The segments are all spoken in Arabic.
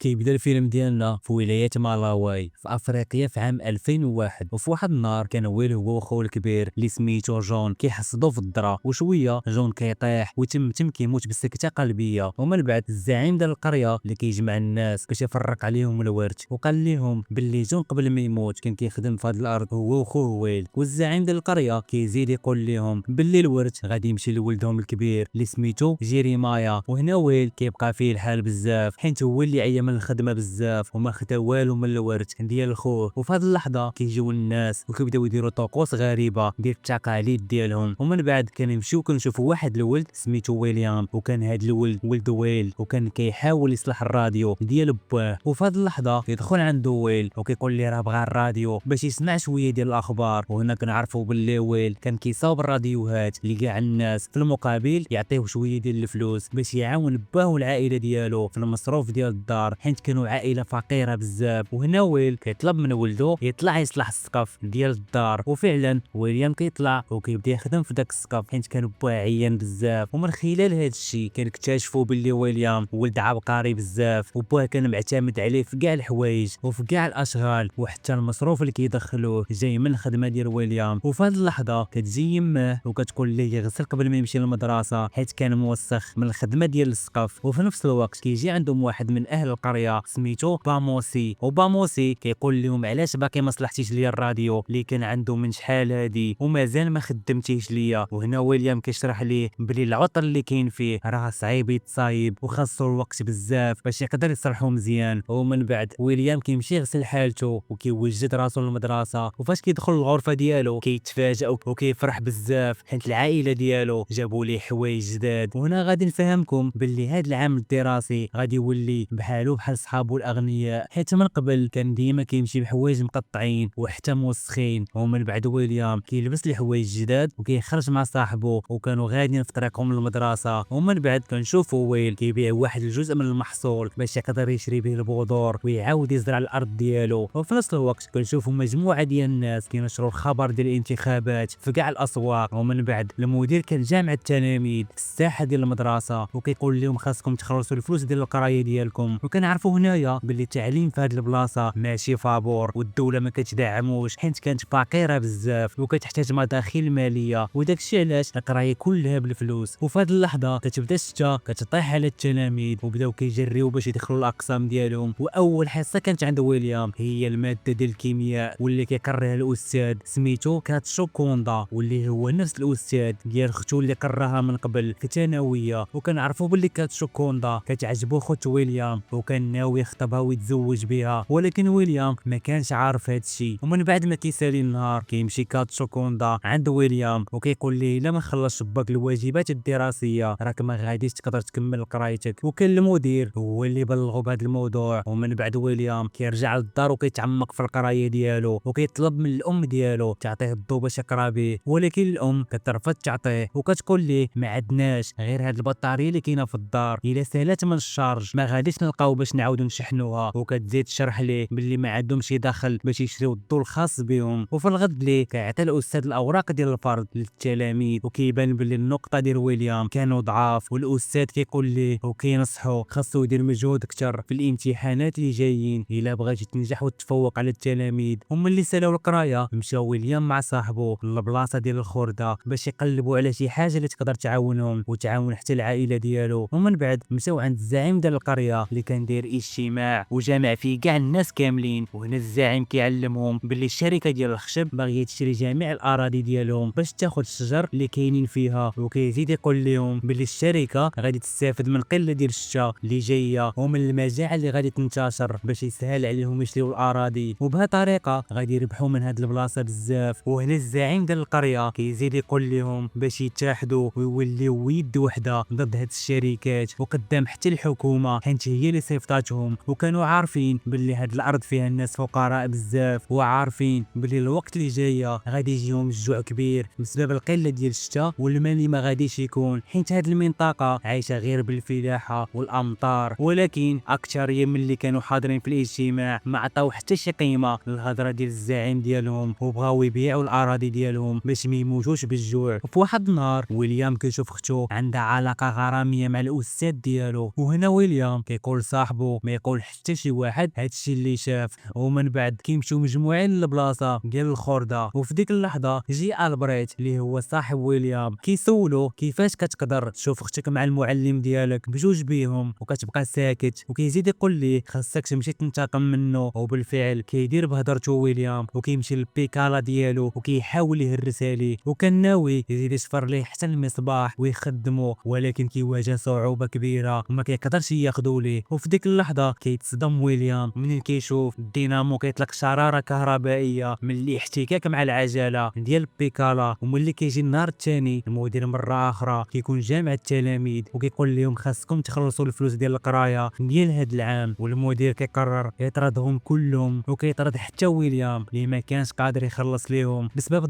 كيبدا الفيلم ديالنا في ولاية مالاوي في افريقيا في عام 2001. وفي واحد النهار كان ويل هو وخوه الكبير اللي سميتو جون كيحصدوا في الذره، وشويه جون كيطيح وتم كيموت بسكته قلبيه. ومن بعد الزعيم ديال القريه اللي كيجمع الناس باش يفرق عليهم الورث، وقال لهم باللي جون قبل ما يموت كان كيخدم في هذه الارض هو وخوه ويل. والزعيم ديال القريه كيزيد يقول لهم باللي الورث غادي يمشي لولدهم الكبير اللي سميتو جيريمايا. وهنا ويل كيبقى فيه الحال بزاف، حيت هو اللي عيا من الخدمه بزاف وما خدا والو من الورث ديال خوه. وفي هذه اللحظه كيجيو الناس وكيبداو يديروا طقوس غريبه ديال التقاليد ديالهم. ومن بعد كنمشيو كنشوفوا واحد الولد سميتو ويليام، وكان هذا الولد ولد ويل وكان كيحاول يصلح الراديو ديال باه. وفي هذه اللحظه كيدخل عنده ويل وكيقول ليه راه بغى الراديو باش يسمع شويه ديال الاخبار. وهنا كنعرفوا باللي ويل كان كيصاوب الراديوهات لكاع الناس، في المقابل يعطيوه شويه ديال الفلوس باش يعاون باه والعائله ديالو في المصروف ديال الدار، حيت كانوا عائله فقيره بزاف. وهنا ويل كيطلب من ولده يطلع يصلح السقف ديال الدار، وفعلا ويليام كيطلع وكيبدا يخدم في داك السقف حيت كان باه عيان بزاف. ومن خلال هذا الشيء كنكتشفوا باللي ويليام ولد عبقري بزاف، وباه كان معتمد عليه في كاع الحوايج وفي كاع الاشغال، وحتى المصروف اللي كيدخلوه جاي من الخدمه ديال ويليام. وفي هذه اللحظه كتجي يماه وكتقول ليه يغسل قبل ما يمشي للمدرسه حيت كان موسخ من الخدمه ديال السقف. وفي نفس الوقت كيجي عندهم واحد من اهل القريه سميتو باموسي، وباموسي كيقول لهم علاش باقي ما صلحتيش ليا الراديو اللي كان عنده من شحال هادي ومازال ما خدمتيش ليا. وهنا ويليام كيشرح ليه بلي العطل اللي كاين فيه راه صعيب يتصايب وخاصو الوقت بزاف باش يقدر يصلحو مزيان. ومن بعد ويليام كيمشي يغسل حالته وكيوجد راسو للمدرسه، وفاش كيدخل الغرفه ديالو كيتفاجئ وكيفرح بزاف حيت العائله ديالو جابوا ليه حوايج جداد. وهنا غادي نفهمكم باللي هذا العام الدراسي غادي يولي بحالو بحال صحابو الاغنياء، حيت من قبل كان ديما كيمشي بحوايج مقطعين وحتى موسخين. ومن بعد ويليام كيلبس الحوايج جداد وكيخرج مع صاحبه وكانوا غاديين في طريقهم للمدرسه. ومن بعد كنشوفوا ويل كيبيع واحد الجزء من المحصول باش يقدر يشري به البذور ويعاود يزرع الارض ديالو. وفي نفس الوقت كنشوفوا مجموعه ديال الناس كينشروا الخبر ديال الانتخابات في كاع الاسواق. ومن بعد المدير كان جامع التلاميذ في الساحه ديال المدرسه وكيقول لهم خاصكم تخلصوا الفلوس ديال القرايه ديالكم. وكنعرفوا هنايا باللي التعليم في هذه البلاصه ماشي فابور والدوله ما كتدعموش حيت كانت فقيره بزاف وكتحتاج مداخيل ماليه، وداك الشيء علاش القرايه كلها بالفلوس. وفي هذه اللحظه كتبدا الشتا كتطيح على التلاميذ وبداو كيجريو باش يدخلوا الاقسام ديالهم. واول حصه كانت عند ويليام هي الماده ديال الكيمياء واللي كيقريها الاستاذ سميتو كاتشو كوندا، واللي هو نفس الاستاذ ديال اختو اللي قراها من قبل في الثانويه. وكنعرفوا باللي كاتشو كوندا كتعجبو خوت ويليام وكان ناوي يخطبها ويتزوج بها، ولكن ويليام ما كانش عارف هذا الشيء. ومن بعد ما كيسالي النهار كيمشي كاتشو كوندا عند ويليام وكيقول ليه الا ما خلصش باك الواجبات الدراسيه راك ما غاديش تقدر تكمل قرايتك. وكان المدير هو اللي بلغوا بهذا الموضوع. ومن بعد ويليام كيرجع للدار وكيتعمق في القرايه ديالو وكيطلب من الام ديالو تعطيه الضو باش يقرا به، ولكن الام كترفض تعطيه وكتقول ليه ما عندناش غير هاد البطاريه اللي كاينه في الدار، الا سالات من الشارج ما غاديش نلقاو باش نعاودو نشحنوها. وكتزيد تشرح ليه باللي ما عندهمش دخل باش يشريو الضو الخاص بهم. وفي الغد ليه كيعطي الاستاذ الاوراق ديال الفرد للتلاميذ وكيبان باللي النقطه ديال ويليام كانوا ضعاف، والاستاذ كيقول ليه وكينصحو خاصو يدير مجهود اكثر في الامتحانات اللي جايين الا بغيتي تنجح وتفوق على التلاميذ. وملي سالاو القرايه مشاو ويليام مع صاحبه للبلاصه ديال الخرده باش يقلبوا على شي حاجه اللي تقدر تعاونهم وتعاون حتى العائله ديالو. ومن بعد مشاو عند الزعيم ديال القريه اللي كان داير اجتماع وجامع فيه كاع الناس كاملين. وهنا الزعيم كيعلمهم باللي الشركه ديال الخشب باغيه تشري جميع الاراضي ديالهم باش تاخذ الشجر اللي كاينين فيها. وكيزيد يقول لهم باللي الشركه غادي تستافد من قله ديال الشتا اللي جايه ومن المجاعه اللي غادي تنتشر باش يسهل عليهم يشريو الاراضي، وبهذه الطريقه غادي يربحوا من هذه البلاصه بزاف. وهنا الزعيم ديال القريه كيزيد يقول لهم باش يتحدوا ويوليو يد وحده ضد هاد الشركات وقدام حتى الحكومه حيت هي اللي صيفطاتهم، وكانوا عارفين باللي هاد الارض فيها الناس فقراء بزاف وعارفين باللي الوقت اللي جايه غادي يجيهم الجوع كبير بسبب القله ديال الشتاء والماء اللي ما غاديش يكون، حيت هاد المنطقه عايشه غير بالفلاحه والامطار. ولكن اكثريه من اللي كانوا حاضرين في الاجتماع ما عطاو حتى شي قيمه للهضره ديال الزعيم ديالهم وبغاو يبيعوا الاراضي ديالهم باش ما يموتوش بالجوع. وفي واحد النهار ويليام كيشوف اختو عندها علاقه غراميه مع الاستاذ ديالو، وهنا ويليام كيقول صاحبه صاحبه ما يقول حتى شي واحد هادشي اللي شاف. ومن بعد كيمشيو مجموعين للبلاصه ديال الخردة، وفي ديك اللحظه يجي البريت اللي هو صاحب ويليام كيسولو كيفاش كتقدر تشوف اختك مع المعلم ديالك بجوج بيهم وكتبقى ساكت، وكيزيد يقول ليه خاصك تمشي تنتقم منه. وبالفعل كيدير بهضرته ويليام وكيمشي للبيكالا ديالو وكيحاول يهرس عليه، وكان ناوي يزيد يشفر ليه حتى المصباح ويخدمه، ولكن كيواجه صعوبه كبيره وما كيقدرش ياخذوا ليه. وفي ديك اللحظه كيتصدم ويليام منين كيشوف الدينامو كيطلق شراره كهربائيه من الاحتكاك مع العجله ديال البيكالا. وملي كيجي النهار الثاني المدير مره اخرى كيكون جامع التلاميذ وكيقول لهم خاصكم تخلصوا الفلوس ديال القرايه ديال هذا العام، والمدير كيقرر يطردهم كلهم وكيطرد حتى ويليام اللي ما كانش قادر يخلص ليهم بسبب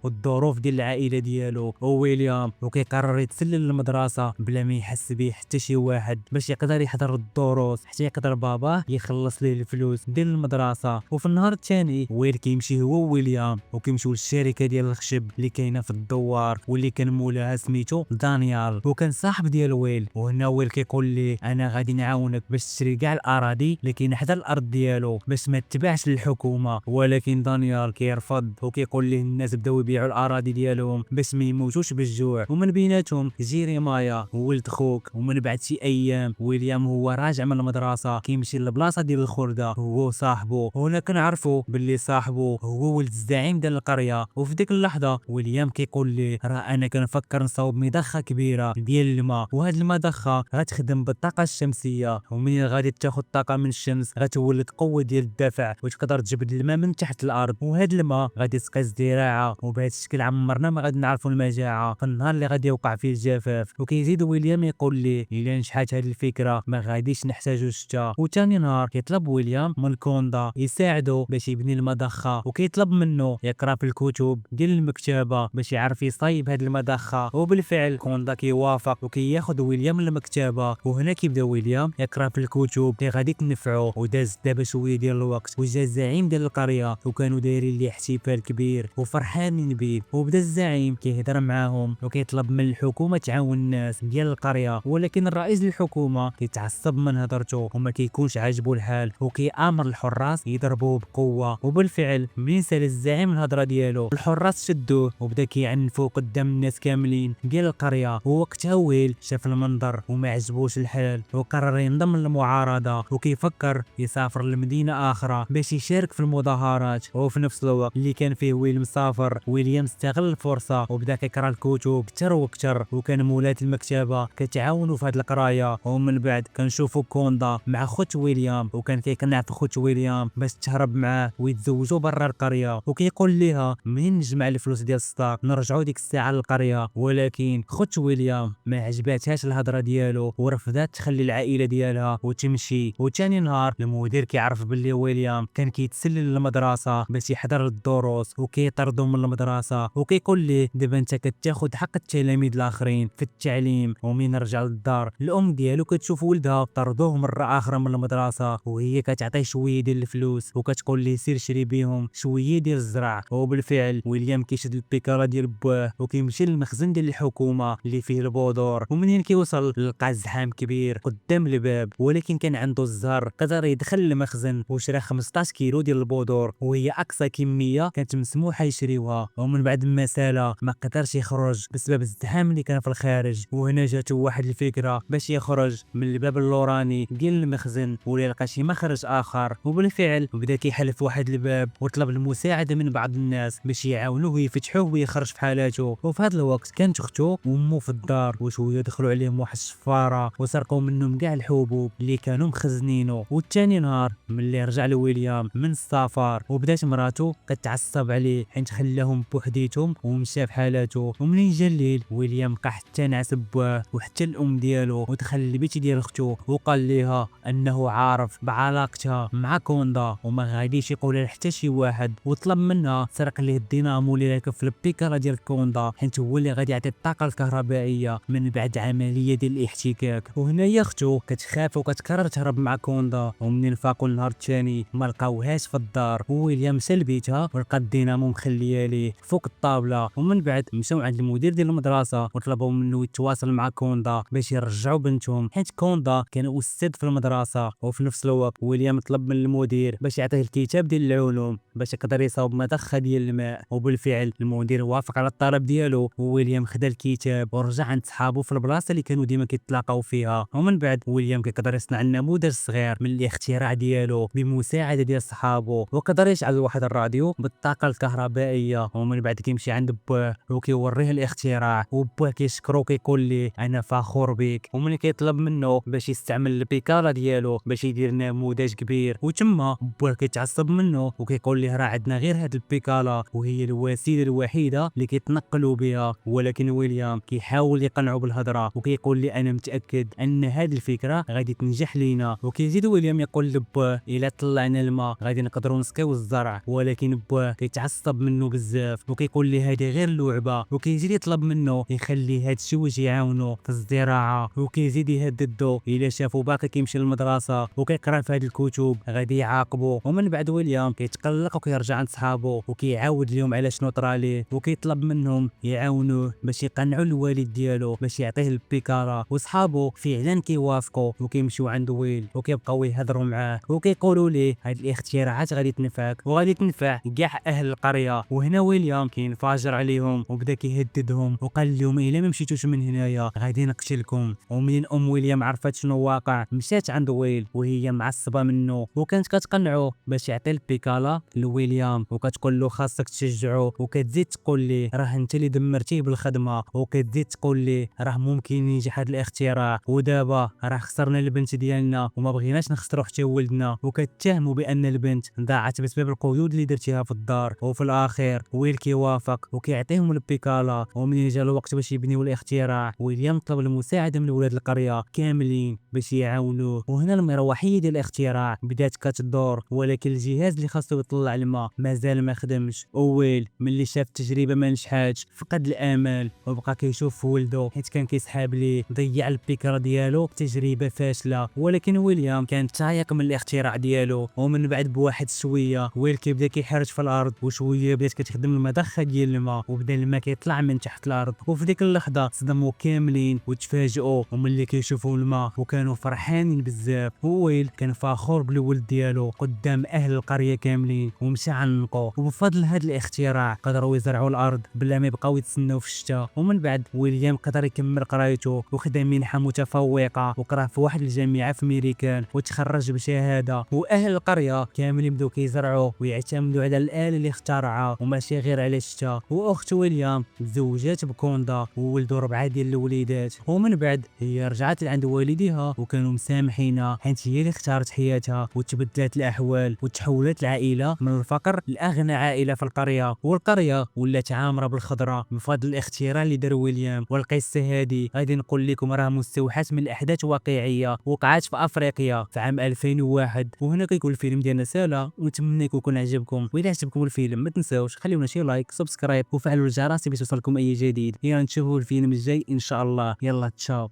الظروف ديال العائله ديالو وويليام. وكيقرر يتسلل للمدرسه بلا ما يحس به حتى شي واحد باش يقدر يحضر الدروس حتى يقدر باباه يخلص ليه الفلوس ديال المدرسه. وفي النهار الثاني ويل كيمشي هو وويليام وكيمشيو للشركه ديال الخشب اللي كاينه في الدوار واللي كان مولاها سميتو دانيال وكان صاحب ديال ويل. وهنا ويل كيقول ليه انا غادي نعاونك باش تشري كاع الاراضي اللي كاينه حدا الارض ديالو باش ما تتباعش للحكومه، ولكن دانيال كيرفض وكيقول ليه الناس بداو يبيعوا الاراضي ديالهم باش ما يموتوش بالجوع. ومن بيناتهم جيري مايا ولد خوك. ومن بعد شي ايام ويليام هو راجع من المدرسه كيمشي للبلاصه ديال الخرده هو صاحبه، وهنا كنعرفوا باللي صاحبه هو ولد الزعيم ديال القريه. وفي ديك اللحظه ويليام كيقول ليه راه انا كنفكر نصاوب مضخه كبيره ديال الماء، وهاد المضخه غتخدم بالطاقه الشمسيه، ومنين غادي تاخذ الطاقه من الشمس غتولد قوه ديال الدفع وتقدر تجبد الماء من تحت الارض، وهاد الماء غادي تسقي الزراعه. وبهذا الشكل عمرنا ما غادي نعرفوا المجاعه في النهار اللي غادي يوقع فيه الجفاف. وكيزيد ويليام يقول ليه الا نجحت هاد الفكره ما غاديش نحتاجو الشتا. وثاني نهار كيطلب ويليام من كوندا يساعده باش يبني المضخه، وكيطلب منه يقرا في الكتب ديال المكتبه باش يعرف يصايب هاد المضخه. وبالفعل كوندا كيوافق وكياخذ ويليام للمكتبه، وهنا كيبدا ويليام يقرا في الكتب اللي غادي تنفعو. وداز دابا شويه ديال الوقت وجا الزعيم ديال القريه وكانوا دايرين ليه احتفال كبير وفرحانين بيه. وبدا الزعيم كيهضر معاهم وكيطلب من الحكومه تعاون الناس ديال القريه، ولكن الرئيس الحكومه كيتعصب من هضرته وما كيكونش عاجبو الحال وكيامر الحراس يضربوه بقوه. وبالفعل منين سال الزعيم الهضره ديالو الحراس شدوه وبدا كيعنفو قدام الناس كاملين ديال القريه. ووقتها ويل شاف المنظر وما عجبوش الحال وقرر ينضم للمعارضه وكيفكر يسافر لمدينه اخرى باش يشارك في المظاهرات. وفي نفس الوقت اللي كان فيه ويل مسافر ويليام استغل الفرصه وبدا كيقرا الكتب كتر وكتر، وكان مولات المكتبه كتعاونوا في هذه القرايه. ومن بعد كنشوفوا كوندا مع خوت ويليام وكان كيقنع في خوت ويليام باش تهرب معاه ويتزوجوا برا القريه، وكيقول ليها منين نجمع الفلوس ديال الصداق نرجعوا ديك الساعه للقريه. ولكن خوت ويليام ما عجباتهاش الهضره ديالو ورفضات تخلي العائله ديالها وتمشي. وثاني نهار المدير كيعرف باللي ويليام كان كيتسلل للمدرسه باش يحضر الدروس وكيطردو من المدرسه، وكيقول ليه دابا انت كتاخذ حق التلاميذ الاخرين في التعليم. ومن رجع للدار الام ديالو كتشوف ولدها طردوه مره اخرى من المدرسه وهي كتعطيه شويه ديال الفلوس وكتقول ليه سير شري بيهم شويه ديال الزرع. وبالفعل ويليام كيشد البيكالا ديال بواه وكيمشي للمخزن ديال الحكومه اللي فيه البذور، ومنين كيوصل لقى زحام كبير قدام الباب، ولكن كان عنده الزهر قدر يدخل المخزن وشرى 15 كيلو ديال البذور وهي اقصى كميه كانت مسموحه يشريوها. ومن بعد ما سالا ما قدرش يخرج بسبب الزحام اللي كان في الخارج، وهنا جاتو واحد الفكره باش يخرج من الباب اللوراني ديال المخزن واللي لقى شي مخرج اخر. وبالفعل بدا كيحل في واحد الباب وطلب المساعده من بعض الناس باش يعاونوه يفتحوه ويخرج في حالاته. وفي هذا الوقت كانت اختو وامه في الدار وشويه دخلوا عليهم واحد الشفاره وسرقوا منهم كاع الحبوب اللي كانوا مخزنينه. والثاني نهار ملي رجع لويليام من السفر وبدات مراته كتعصب عليه حيت خلاهم بوحديتهم ومشى في حالاته. ومنين جا الليل ويليام بقى حتى نعس بواه وحتى الام ديالو ودخل للبيت ديال اختو وقال ليها انه عارف بعلاقتها مع كوندا وما غاديش يقولها لحتى شي واحد، وطلب منها تسرق ليه الدينامو اللي راكب في البيكالا ديال كوندا حيت هو اللي غادي يعطي الطاقه الكهربائيه من بعد عمليه ديال الاحتكاك. وهنا هي اختو كتخاف وكتقرر تهرب مع كوندا، ومنين فاقوا النهار الثاني ما لقاوهاش في الدار وويليام مشى لبيتها ولقى الدينامو مخليه ليه فوق الطابله. ومن بعد مشاو عند المدير ديال المدرسه وطلبوا منه يتواصل مع كوندا باش يرجعوا بنتهم حيت كوندا كان الصدق في المدرسه. وفي نفس الوقت ويليام طلب من المدير باش يعطيه الكتاب ديال العلوم باش يقدر يصاوب مضخه ديال الماء، وبالفعل المدير وافق على الطلب ديالو، وويليام خدا الكتاب ورجع عند صحابو في البلاصه اللي كانوا ديما كيتلاقاو فيها. ومن بعد ويليام كيقدر يصنع النموذج صغير من الاختراع ديالو بمساعده ديال صحابو، وقدر يشعل واحد الراديو بالطاقه الكهربائيه. ومن بعد كيمشي عند باه وكيوريه الاختراع، وباه كيشكرو كيقول ليه انا فخور بك. وملي كيطلب منه باش يستعمل البيكالا ديالو باش يدير نموذج كبير، وتما باه كيتعصب منه وكيقول ليه راه عندنا غير هاد البيكالا وهي الوسيله الوحيده اللي كيتنقلوا بها. ولكن ويليام كيحاول يقنعه بالهضره وكيقول لي انا متاكد ان هاد الفكره غادي تنجح لينا. وكيزيد ويليام يقول لباه الا طلعنا الماء غادي نقدروا نسقيو الزرع، ولكن باه كيتعصب منه بزاف وكيقول لي هذه غير لعبه. وكيزيد يطلب منه يخلي هاد الشوج يعاونو في الزراعه، وكيزيد يهددو الا شافو باقي كيمشي للمدرسه وكيقرا في هاد الكتب غادي يعاقبو. ومن بعد ويليام كيتقلق وكيرجع عند صحابو وكيعاود لهم على شنو طرا ليه، وكيطلب منهم يعاونوه باش يقنعوا الوالد ديالو باش يعطيه البيكالا. وصحابو فعلا كيوافقوا وكيمشيو عند ويل وكيبقاو يهضروا معاه وكيقولوا ليه هاد الاختراعات غادي تنفعك وغادي تنفع كاع اهل القريه. وهنا ويليام كينفجر عليهم وبدا كيهددهم وقال لهم الا ما مشيتوش من هنايا غادي نقتلكم. ومنين ويليام عرفت شنو واقع مشات عند ويل وهي معصبه منه، وكانت كتقنعه باش يعطي البيكالا لويليام وكتقول له خاصك تشجعه، وكتزيد تقول ليه راه انت اللي دمرتيه بالخدمه، وكتزيد تقول ليه راه ممكن ينجح هذا الاختراع، ودابا راه خسرنا البنت ديالنا وما بغيناش نخسروا حتى ولدنا. وكتهموا بان البنت ضاعت بسبب القيود اللي درتيها في الدار. وفي الاخير ويل كيوافق وكيعطيهم البيكالا. ومنين جا الوقت باش يبنيو الاختراع ويليام طلب المساعده من ولاد القريه كاملين باش يعاونوه. وهنا المروحيه ديال الاختراع بدات كتدور، ولكن الجهاز اللي خاصو يطلع الماء مازال ما خدمش. وويل ملي شاف التجربه ما نجحاتش فقد الامل وبقى كيشوف في ولده حيت كان كيسحاب ليه ضيع البيكرا ديالو تجربه فاشله. ولكن ويليام كان تايق من الاختراع ديالو. ومن بعد بواحد شويه ويل كيبدا كيحرج في الارض وشويه بدات كتخدم المضخه ديال الماء وبدا الماء كيطلع من تحت الارض. وفي ديك اللحظه صدموا كاملين وتفاجئوا وملي كيشوفوا الماء وكانوا فرحانين بزاف. وويل كان فخور بالولد ديالو قدام اهل القريه كاملين ومشى عنقو. وبفضل هذا الاختراع قدروا يزرعوا الارض بلا ما يبقاو يتسناو في الشتاء. ومن بعد ويليام قدر يكمل قرايته وخدا منحه متفوقه وقرا في واحد الجامعه في ميريكان وتخرج بشهاده. واهل القريه كاملين بداو كيزرعوا ويعتمدوا على الاله اللي اخترعها وماشي غير على الشتاء. واخت ويليام تزوجات بكوندا وولدوا 4 ديال الوليدات. ومن بعد هي رجعت لعند والديها وكانوا مسامحينها حيت هي اللي اختارت حياتها وتبدلت الاحوال وتحولت العائله من الفقر لاغنى عائله في القريه. والقريه ولات عامره بالخضره بفضل الاختراع اللي دار ويليام. والقصه هذه غادي نقول لكم راه مستوحاه من احداث واقعيه وقعت في افريقيا في عام 2001. وهنا كيكون الفيلم ديالنا سالا ونتمنى يكون عجبكم. واذا عجبكم الفيلم ما تنساوش خليونا شي لايك سبسكرايب وفعلوا الجرس باش يوصلكم اي جديد. يلا نشوفوا الفيلم الجاي ان شاء الله. يلا تشاو.